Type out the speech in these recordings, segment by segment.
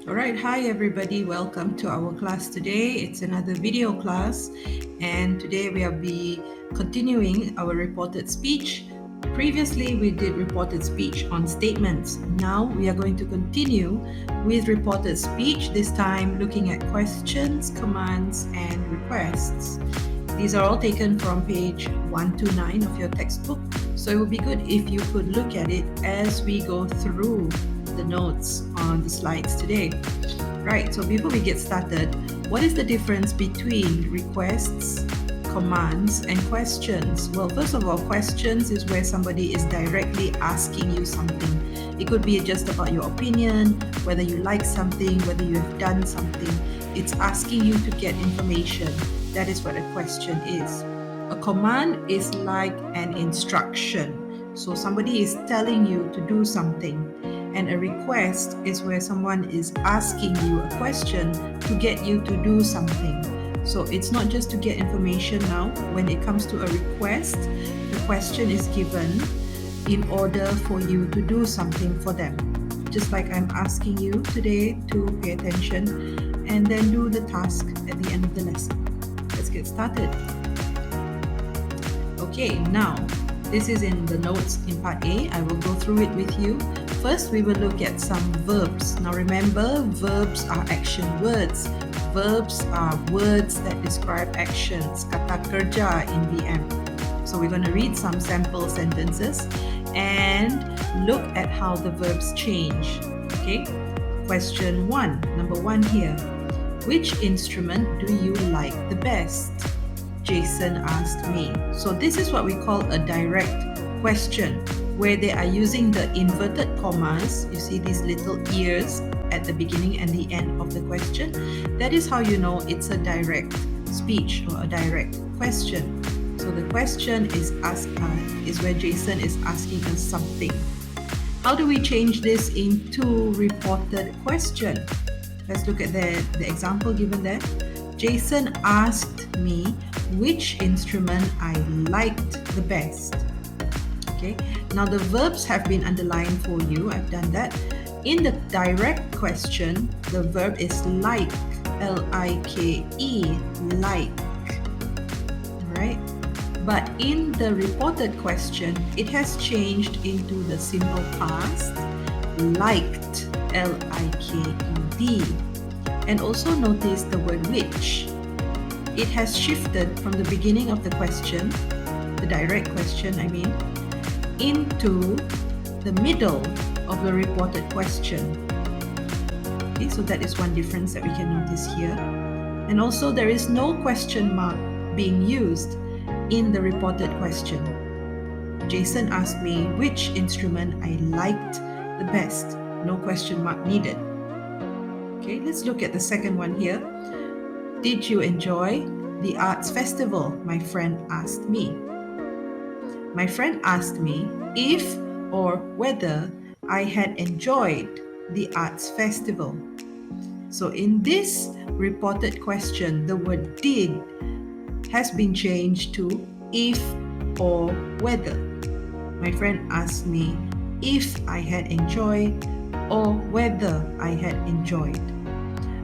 All right, hi everybody, welcome to our class today. It's another video class, and today we'll be continuing our reported speech. Previously, we did reported speech on statements. Now we are going to continue with reported speech, this time looking at questions, commands, and requests. These are all taken from page 129 of your textbook, so it would be good if you could look at it as we go through the notes on the slides today. Right, so before we get started, what is the difference between requests, commands, and questions? Well, first of all, questions is where somebody is directly asking you something. It could be just about your opinion, whether you like something, whether you have done something. It's asking you to get information. That is what a question is. A command is like an instruction. So somebody is telling you to do something. And a request is where someone is asking you a question to get you to do something. So it's not just to get information now. When it comes to a request, the question is given in order for you to do something for them. Just like I'm asking you today to pay attention and then do the task at the end of the lesson. Let's get started. Okay, now this is in the notes in part A. I will go through it with you. First, we will look at some verbs. Now remember, verbs are action words. Verbs are words that describe actions. Kata kerja in VM. So we're going to read some sample sentences and look at how the verbs change. Okay? Question 1, number 1 here. Which instrument do you like the best? Jason asked me. So this is what we call a direct question, where they are using the inverted commas. You see these little ears at the beginning and the end of the question. That is how you know it's a direct speech or a direct question. So the question is where Jason is asking us something. How do we change this into reported question? Let's look at the example given there. Jason asked me which instrument I liked the best. Okay, now the verbs have been underlined for you. I've done that. In the direct question, the verb is like, L-I-K-E, like. Alright, but in the reported question, it has changed into the simple past, liked, L-I-K-E-D. And also notice the word which. It has shifted from the beginning of the question, the direct question I mean, into the middle of the reported question. Okay, so that is one difference that we can notice here. And also there is no question mark being used in the reported question. Jason asked me which instrument I liked the best. No question mark needed. Okay, let's look at the second one here. Did you enjoy the arts festival? My friend asked me. My friend asked me if or whether I had enjoyed the arts festival. So in this reported question, the word did has been changed to if or whether. My friend asked me if I had enjoyed or whether I had enjoyed.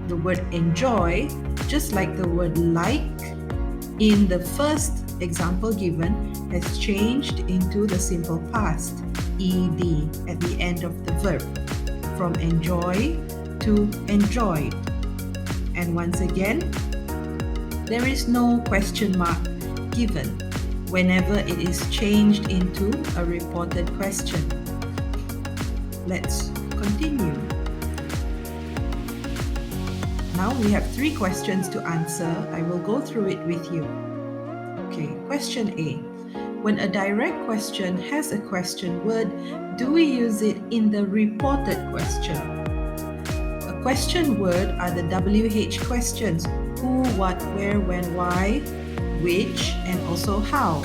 The word enjoy, just like the word like in the first example given, has changed into the simple past, ed, at the end of the verb, from enjoy to enjoyed. And once again, there is no question mark given whenever it is changed into a reported question. Let's continue. Now we have 3 questions to answer. I will go through it with you. Okay, question A. When a direct question has a question word, do we use it in the reported question? A question word are the WH questions: who, what, where, when, why, which, and also how.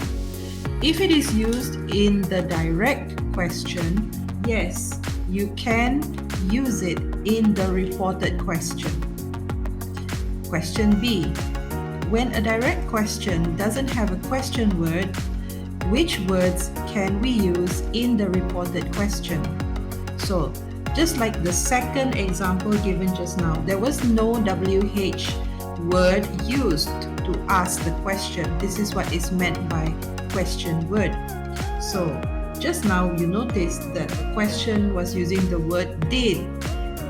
If it is used in the direct question, yes, you can use it in the reported question. Question B. When a direct question doesn't have a question word, which words can we use in the reported question? So Just like the second example given just now, there was no WH word used to ask the question. This is what is meant by question word. So just now you noticed that the question was using the word did,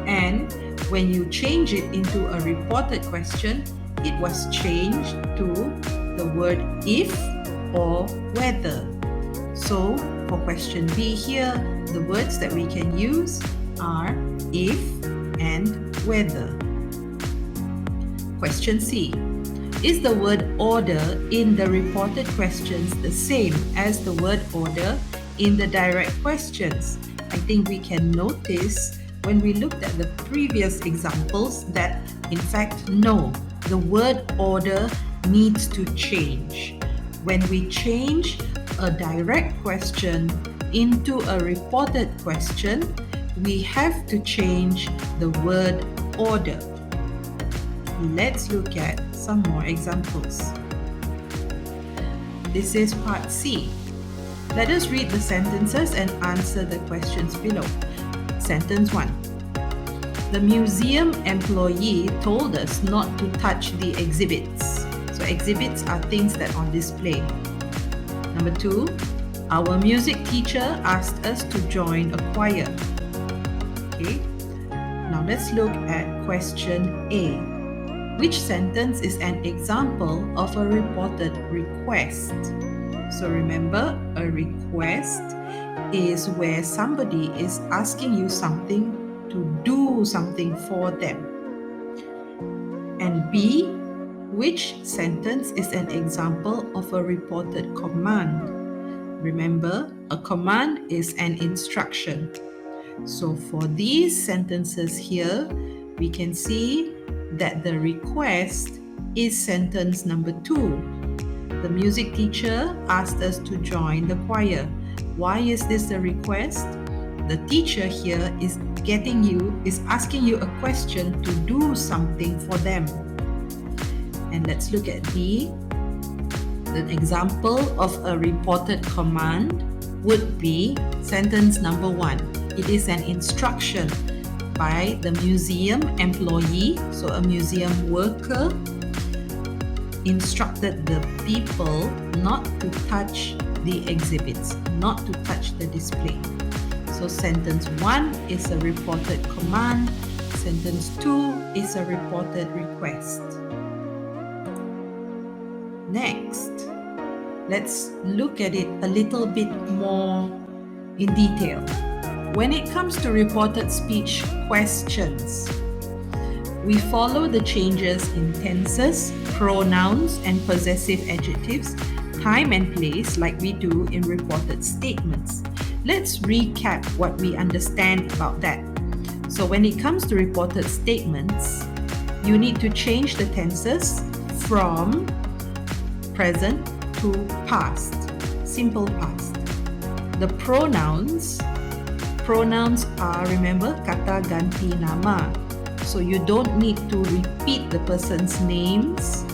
and when you change it into a reported question, it was changed to the word if or whether. So for question B here, the words that we can use are if and whether. Question C. Is the word order in the reported questions the same as the word order in the direct questions? I think we can notice when we looked at the previous examples that in fact no, the word order needs to change. When we change a direct question into a reported question, we have to change the word order. Let's look at some more examples. This is part C. Let us read the sentences and answer the questions below. Sentence 1. The museum employee told us not to touch the exhibits. So exhibits are things that are on display. Number 2. Our music teacher asked us to join a choir. Okay. Now let's look at question A. Which sentence is an example of a reported request? So remember, a request is where somebody is asking you something to do something for them. And B, which sentence is an example of a reported command? Remember, a command is an instruction. So for these sentences here, we can see that the request is sentence number 2. The music teacher asked us to join the choir. Why is this a request? The teacher here is asking you a question to do something for them. And let's look at B. The example of a reported command would be sentence number 1. It is an instruction by the museum employee, so a museum worker instructed the people not to touch the exhibits, not to touch the display. So sentence 1 is a reported command, sentence 2 is a reported request. Next, let's look at it a little bit more in detail. When it comes to reported speech questions, we follow the changes in tenses, pronouns, and possessive adjectives, time and place like we do in reported statements. Let's recap what we understand about that. So when it comes to reported statements, you need to change the tenses from present to past, simple past. The pronouns are, remember, kata ganti nama. So you don't need to repeat the person's names.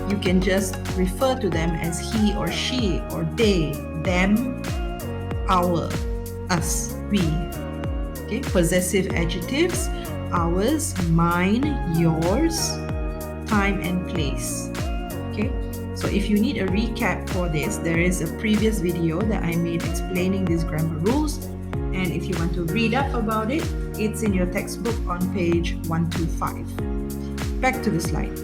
You can just refer to them as he or she or they, them, our, us, we. Okay, possessive adjectives, ours, mine, yours, time and place. Okay, so if you need a recap for this, there is a previous video that I made explaining these grammar rules. And if you want to read up about it, it's in your textbook on page 125. Back to the slide.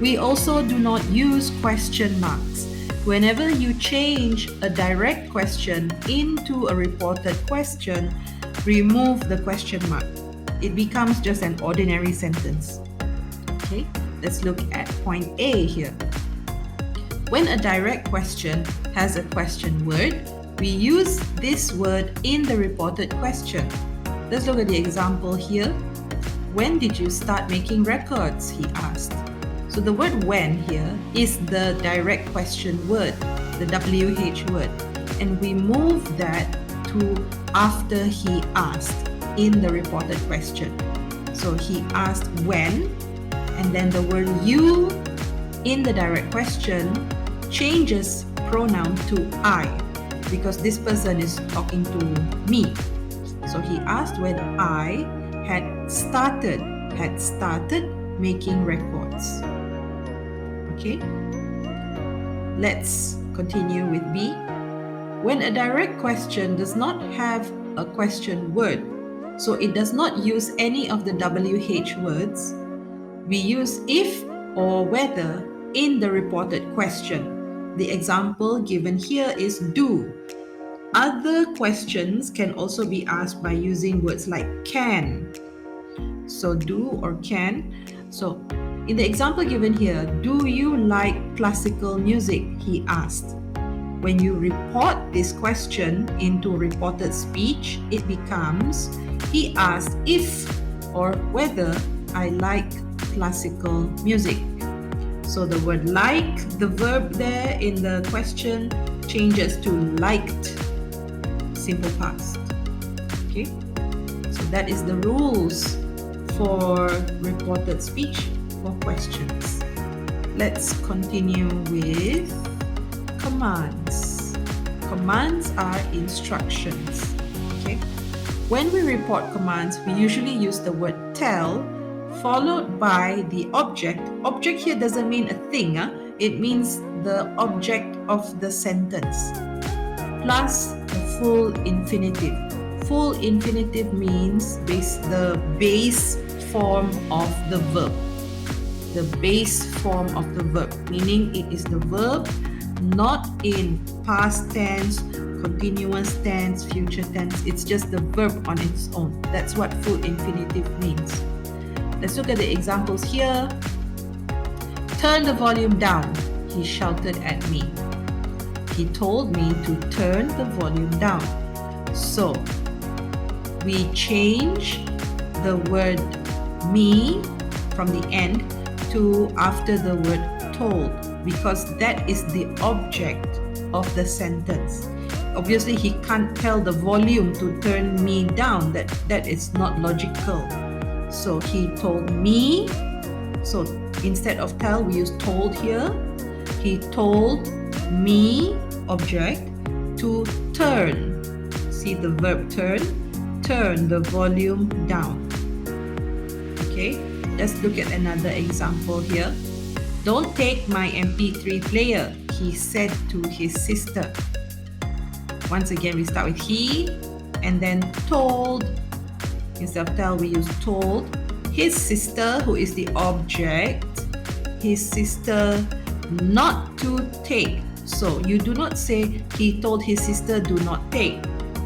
We also do not use question marks. Whenever you change a direct question into a reported question, remove the question mark. It becomes just an ordinary sentence. Okay, let's look at point A here. When a direct question has a question word, we use this word in the reported question. Let's look at the example here. When did you start making records? He asked. So the word when here is the direct question word, the WH word. And we move that to after he asked in the reported question. So he asked when, and then the word you in the direct question changes pronoun to I, because this person is talking to me. So he asked whether I had started making records. Okay, let's continue with B. When a direct question does not have a question word, so it does not use any of the WH words, we use if or whether in the reported question. The example given here is do. Other questions can also be asked by using words like can. So do or can. So in the example given here, do you like classical music? He asked. When you report this question into reported speech, it becomes, he asked if or whether I like classical music. So the word like, the verb there in the question, changes to liked, simple past. Okay, so that is the rules for reported speech for questions. Let's continue with commands. Commands are instructions. Okay, when we report commands, we usually use the word tell followed by the object. Object here doesn't mean a thing, it means the object of the sentence, plus the full infinitive. Full infinitive means the base form of the verb. The base form of the verb, meaning it is the verb not in past tense, continuous tense, future tense. It's just the verb on its own. That's what full infinitive means. Let's look at the examples here. Turn the volume down, he shouted at me. He told me to turn the volume down. So we change the word me from the end to after the word told, because that is the object of the sentence. Obviously, he can't tell the volume to turn me down. That is not logical. So he told me. So instead of tell, we use told here. He told me, object, to turn. See the verb turn. Turn the volume down. Okay, let's look at another example here. Don't take my MP3 player, he said to his sister. Once again, we start with he and then told. Instead of tell, we use told. His sister, who is the object, his sister not to take. So you do not say he told his sister do not take.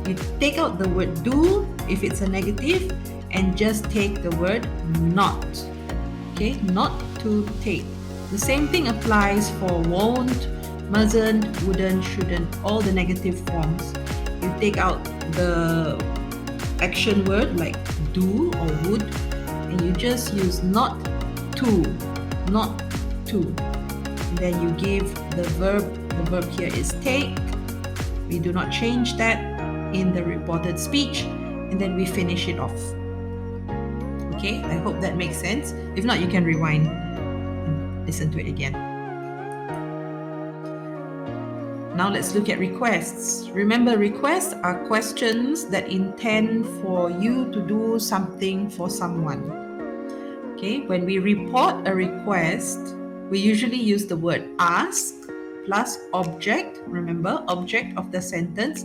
You take out the word do if it's a negative and just take the word not. Okay, not to take. The same thing applies for won't, mustn't, wouldn't, shouldn't, all the negative forms. You take out the action word like do or would, and you just use not to. And then you give the verb here is take. We do not change that in the reported speech, and then we finish it off. Okay, I hope that makes sense. If not, you can rewind and listen to it again. Now let's look at requests. Remember, requests are questions that intend for you to do something for someone. Okay, when we report a request, we usually use the word ask plus object, remember, object of the sentence,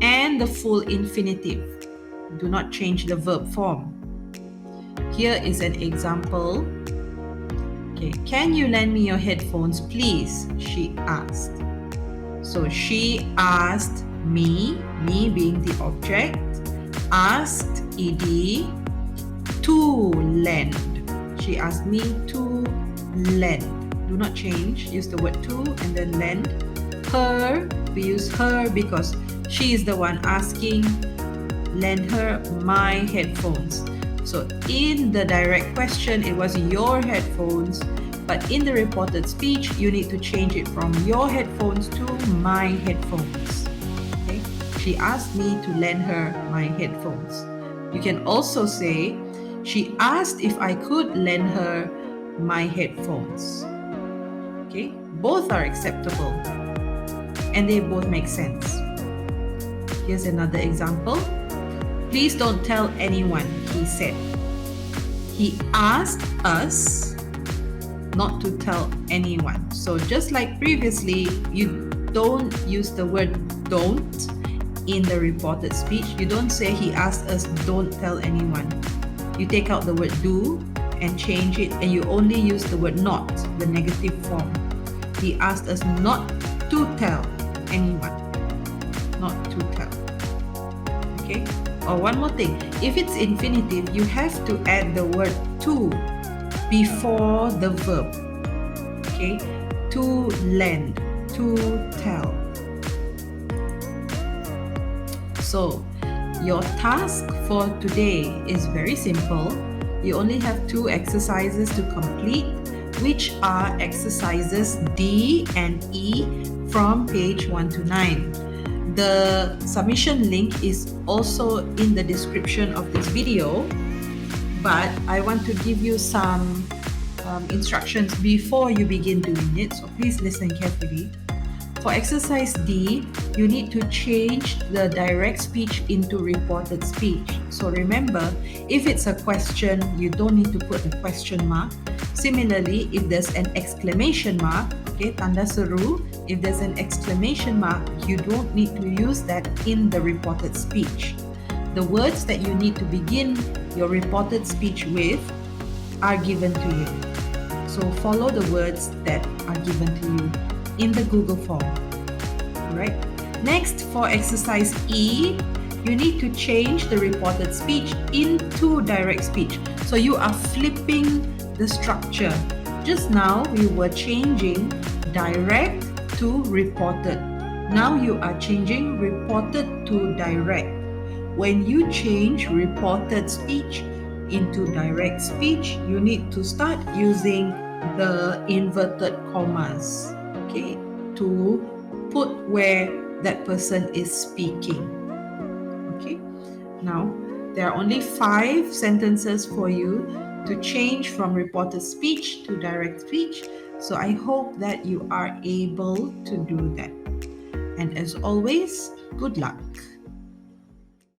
and the full infinitive. Do not change the verb form. Here is an example. Okay, can you lend me your headphones, please? She asked. So she asked me being the object, asked ed, to lend. She asked me to lend. Do not change, use the word to and then lend. Her, we use her because she is the one asking, lend her my headphones. So in the direct question, it was your headphones, but in the reported speech, you need to change it from your headphones to my headphones. Okay? She asked me to lend her my headphones. You can also say, she asked if I could lend her my headphones. Okay? Both are acceptable and they both make sense. Here's another example. Please don't tell anyone, he said. He asked us not to tell anyone. So just like previously, you don't use the word don't in the reported speech. You don't say he asked us don't tell anyone. You take out the word do and change it, and you only use the word not, the negative form. He asked us not to tell anyone. Not to tell. Okay? Or one more thing. If it's infinitive, you have to add the word to before the verb. Okay? To lend, to tell. So, your task for today is very simple. You only have 2 exercises to complete, which are exercises D and E from page 1 to 9. The submission link is also in the description of this video, but I want to give you some instructions before you begin doing it, so please listen carefully. For exercise D, you need to change the direct speech into reported speech. So remember, if it's a question, you don't need to put the question mark. Similarly, if there's an exclamation mark, okay, tanda seru, if there's an exclamation mark, you don't need to use that in the reported speech. The words that you need to begin your reported speech with are given to you. So follow the words that are given to you in the Google form. Alright. Next, for exercise E, you need to change the reported speech into direct speech. So you are flipping the structure. Just now we were changing direct to reported. Now you are changing reported to direct. When you change reported speech into direct speech, you need to start using the inverted commas, okay, to put where that person is speaking. Okay, now there are only 5 sentences for you to change from reported speech to direct speech, so I hope that you are able to do that. And as always, good luck.